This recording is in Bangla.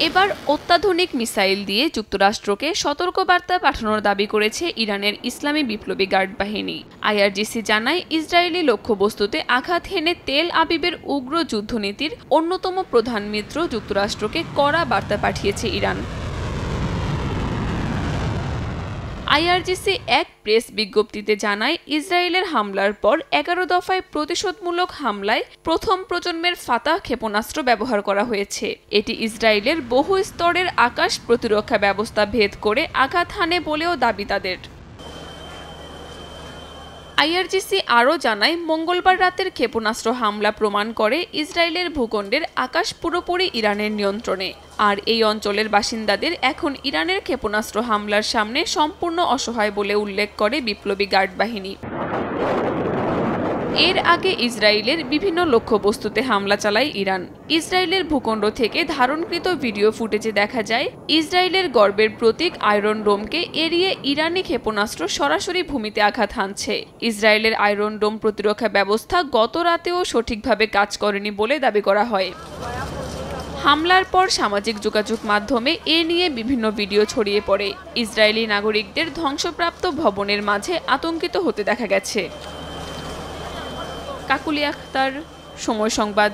এবার অত্যাধুনিক মিসাইল দিয়ে যুক্তরাষ্ট্রকে সতর্কবার্তা পাঠানোর দাবি করেছে ইরানের ইসলামী বিপ্লবী গার্ড বাহিনী। আইআরজিসি জানায়, ইসরায়েলি লক্ষ্যবস্তুতে আঘাত হেনে তেল আবিবের উগ্র যুদ্ধনীতির অন্যতম প্রধান মিত্র যুক্তরাষ্ট্রকে কড়া বার্তা পাঠিয়েছে ইরান। আইআরজিসি এক প্রেস বিজ্ঞপ্তিতে জানায়, ইসরায়েলের হামলার পর 11 দফায় প্রতিশোধমূলক হামলায় প্রথম প্রজন্মের ফাতাহ ক্ষেপণাস্ত্র ব্যবহার করা হয়েছে। এটি ইসরায়েলের বহু স্তরের আকাশ প্রতিরক্ষা ব্যবস্থা ভেদ করে আঘাত হানে বলেও দাবি তাদের। আইআরজিসি আরও জানায়, মঙ্গলবার রাতের ক্ষেপণাস্ত্র হামলা প্রমাণ করে ইসরায়েলের ভূখণ্ডের আকাশ পুরোপুরি ইরানের নিয়ন্ত্রণে, আর এই অঞ্চলের বাসিন্দাদের এখন ইরানের ক্ষেপণাস্ত্র হামলার সামনে সম্পূর্ণ অসহায় বলে উল্লেখ করে বিপ্লবী গার্ড বাহিনী। এর আগে ইসরায়েলের বিভিন্ন লক্ষ্যবস্তুতে হামলা চালায় ইরান। ইসরায়েলের ভূখণ্ড থেকে ধারণকৃত ভিডিও ফুটেজে দেখা যায়, ইসরায়েলের গর্বের প্রতীক আয়রন ডোমকে এড়িয়ে ইরানি ক্ষেপণাস্ত্র সরাসরি ভূমিতে আঘাত হানছে। ইসরায়েলের আয়রন ডোম প্রতিরক্ষা ব্যবস্থা গত রাতেও সঠিকভাবে কাজ করেনি বলে দাবি করা হয়। হামলার পর সামাজিক যোগাযোগ মাধ্যমে এ নিয়ে বিভিন্ন ভিডিও ছড়িয়ে পড়ে। ইসরায়েলি নাগরিকদের ধ্বংসপ্রাপ্ত ভবনের মাঝে আতঙ্কিত হতে দেখা গেছে। কাকুলি আক্তার, সময় সংবাদ।